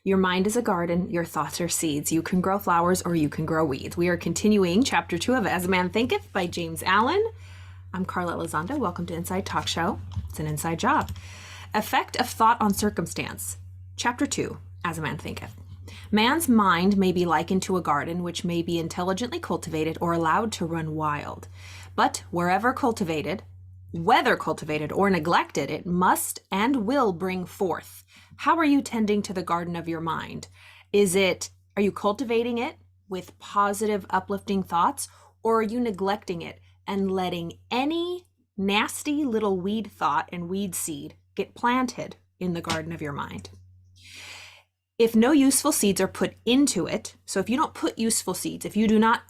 Your mind is a garden, your thoughts are seeds. You can grow flowers or you can grow weeds. We are continuing chapter 2 of As a Man Thinketh by James Allen. I'm Carla Elizondo. Welcome to Inside Talk Show. It's an inside job. Effect of thought on circumstance. Chapter 2, As a Man Thinketh. Man's mind may be likened to a garden which may be intelligently cultivated or allowed to run wild. But wherever cultivated, whether cultivated or neglected, it must and will bring forth. How are you tending to the garden of your mind? Are you cultivating it with positive, uplifting thoughts, or are you neglecting it and letting any nasty little weed thought and weed seed get planted in the garden of your mind? If no useful seeds are put into it, so if you don't put useful seeds, if you do not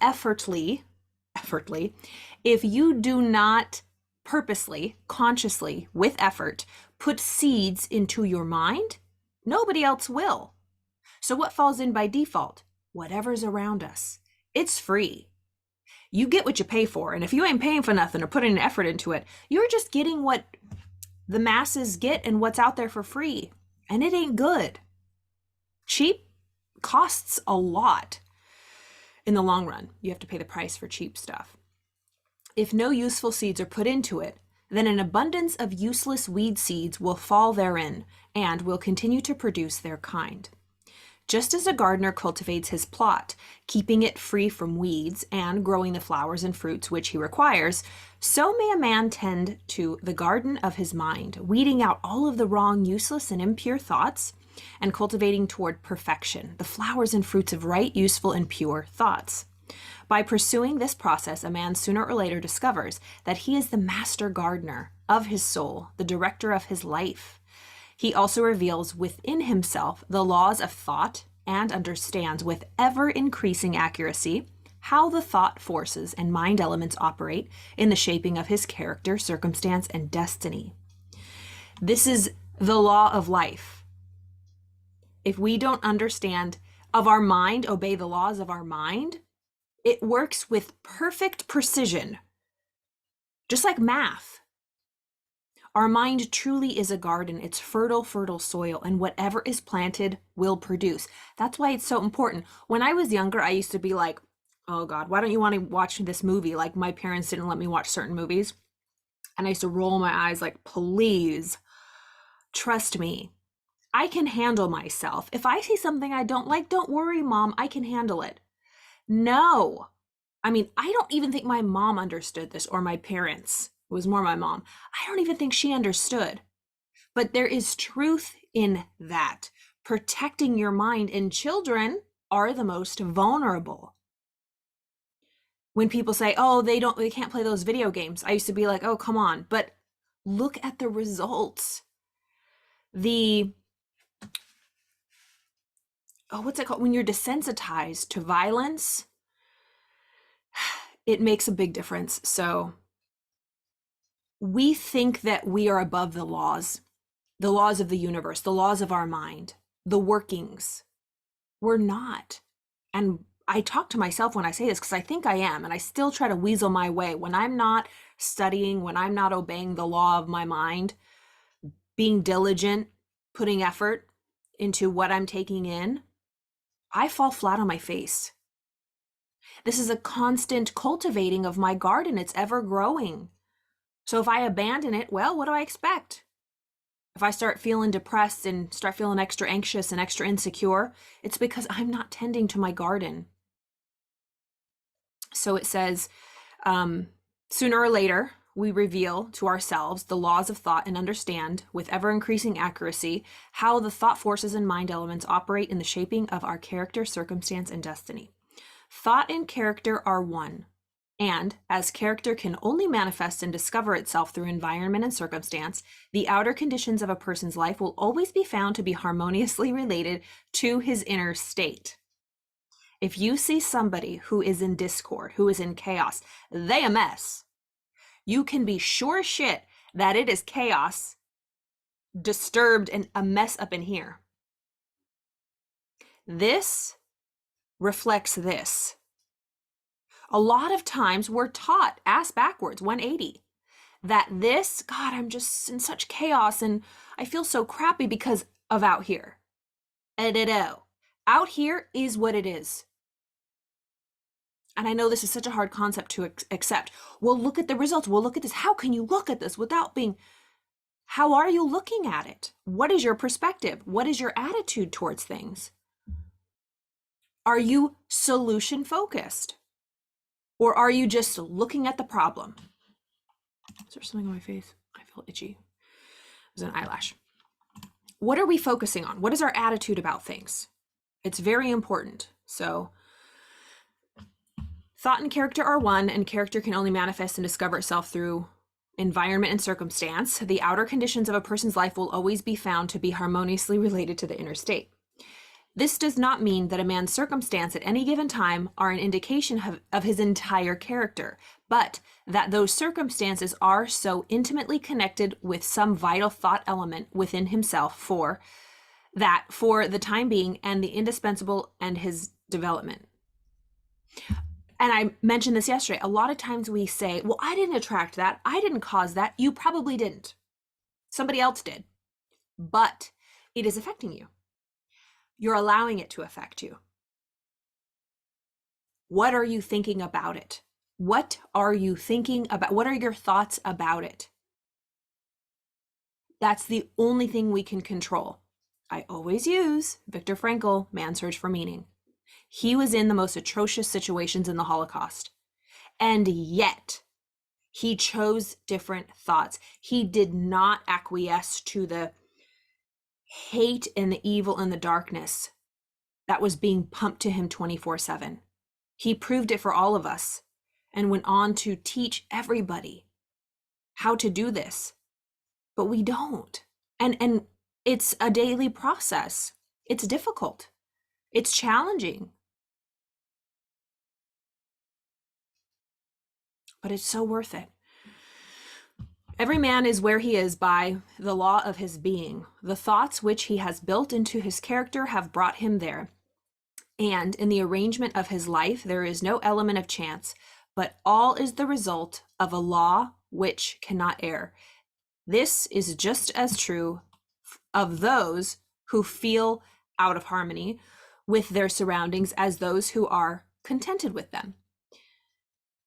if you do not purposely, consciously, with effort, put seeds into your mind, nobody else will. So what falls in by default? Whatever's around us. It's free. You get what you pay for. And if you ain't paying for nothing or putting an effort into it, you're just getting what the masses get and what's out there for free. And it ain't good. Cheap costs a lot in the long run. You have to pay the price for cheap stuff. If no useful seeds are put into it, then an abundance of useless weed seeds will fall therein and will continue to produce their kind. Just as a gardener cultivates his plot, keeping it free from weeds and growing the flowers and fruits which he requires, so may a man tend to the garden of his mind, weeding out all of the wrong, useless, and impure thoughts, and cultivating toward perfection the flowers and fruits of right, useful, and pure thoughts. By pursuing this process, a man sooner or later discovers that he is the master gardener of his soul, the director of his life. He also reveals within himself the laws of thought and understands with ever-increasing accuracy how the thought forces and mind elements operate in the shaping of his character, circumstance, and destiny. This is the law of life. If we don't understand of our mind, obey the laws of our mind, it works with perfect precision, just like math. Our mind truly is a garden. It's fertile, fertile soil, and whatever is planted will produce. That's why it's so important. When I was younger, I used to be like, oh God, why don't you want to watch this movie? Like my parents didn't let me watch certain movies. And I used to roll my eyes like, please, trust me. I can handle myself. If I see something I don't like, don't worry, Mom, I can handle it. No. I mean, I don't even think my mom understood this, or my parents. It was more my mom. I don't even think she understood. But there is truth in that. Protecting your mind, and children are the most vulnerable. When people say, oh, they can't play those video games, I used to be like, oh, come on. But look at the results. What's it called? When you're desensitized to violence, it makes a big difference. So we think that we are above the laws of the universe, the laws of our mind, the workings. We're not. And I talk to myself when I say this because I think I am, and I still try to weasel my way. When I'm not studying, when I'm not obeying the law of my mind, being diligent, putting effort into what I'm taking in, I fall flat on my face. This is a constant cultivating of my garden. It's ever growing. So if I abandon it, well, what do I expect? If I start feeling depressed and start feeling extra anxious and extra insecure, it's because I'm not tending to my garden. So it says, sooner or later, we reveal to ourselves the laws of thought and understand with ever-increasing accuracy how the thought forces and mind elements operate in the shaping of our character, circumstance, and destiny. Thought and character are one, and as character can only manifest and discover itself through environment and circumstance, the outer conditions of a person's life will always be found to be harmoniously related to his inner state. If you see somebody who is in discord, who is in chaos, they a mess. You can be sure as shit that it is chaos, disturbed, and a mess up in here. This reflects this. A lot of times we're taught ass backwards, 180, that this, God, I'm just in such chaos and I feel so crappy because of out here. Out here is what it is. And I know this is such a hard concept to accept. Well, look at the results. Well, look at this. How can you look at this without being, how are you looking at it? What is your perspective? What is your attitude towards things? Are you solution focused? Or are you just looking at the problem? Is there something on my face? I feel itchy. It was an eyelash. What are we focusing on? What is our attitude about things? It's very important. So thought and character are one, and character can only manifest and discover itself through environment and circumstance. The outer conditions of a person's life will always be found to be harmoniously related to the inner state. This does not mean that a man's circumstance at any given time are an indication of his entire character, but that those circumstances are so intimately connected with some vital thought element within himself for the time being and the indispensable and his development. And I mentioned this yesterday. A lot of times we say, well, I didn't attract that. I didn't cause that. You probably didn't. Somebody else did. But it is affecting you. You're allowing it to affect you. What are you thinking about it? What are you thinking about? What are your thoughts about it? That's the only thing we can control. I always use Viktor Frankl, Man's Search for Meaning. He was in the most atrocious situations in the Holocaust. And yet, he chose different thoughts. He did not acquiesce to the hate and the evil and the darkness that was being pumped to him 24/7. He proved it for all of us and went on to teach everybody how to do this. But we don't. And it's a daily process. It's difficult. It's challenging. But it's so worth it. Every man is where he is by the law of his being. The thoughts which he has built into his character have brought him there. And in the arrangement of his life, there is no element of chance, but all is the result of a law which cannot err. This is just as true of those who feel out of harmony with their surroundings as those who are contented with them.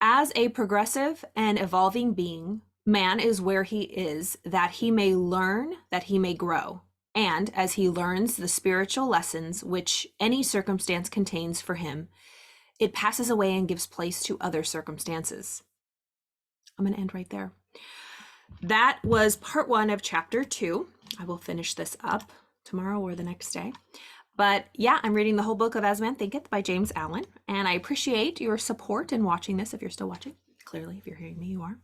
As a progressive and evolving being, man is where he is, that he may learn, that he may grow. And as he learns the spiritual lessons which any circumstance contains for him, it passes away and gives place to other circumstances. I'm going to end right there. That was part 1 of chapter 2. I will finish this up tomorrow or the next day. But yeah, I'm reading the whole book of As Man Thinketh by James Allen, and I appreciate your support in watching this if you're still watching. Clearly, if you're hearing me, you are.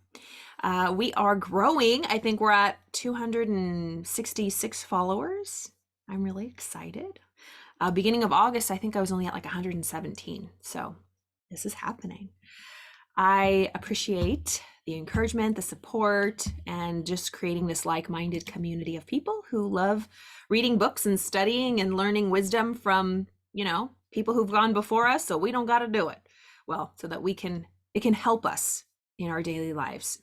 We are growing. I think we're at 266 followers. I'm really excited. Beginning of August, I think I was only at like 117. So this is happening. I appreciate the encouragement, the support, and just creating this like-minded community of people who love reading books and studying and learning wisdom from, people who've gone before us, so we don't got to do it. Well, so that it can help us in our daily lives.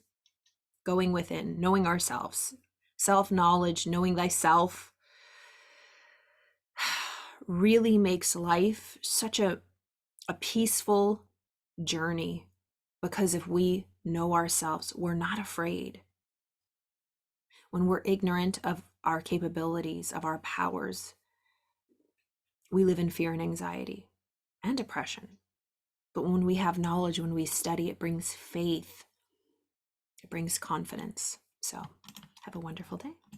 Going within, knowing ourselves, self-knowledge, knowing thyself really makes life such a peaceful journey, because if we know ourselves, we're not afraid. When we're ignorant of our capabilities, of our powers, we live in fear and anxiety and depression. But when we have knowledge, when we study, it brings faith. It brings confidence. So have a wonderful day.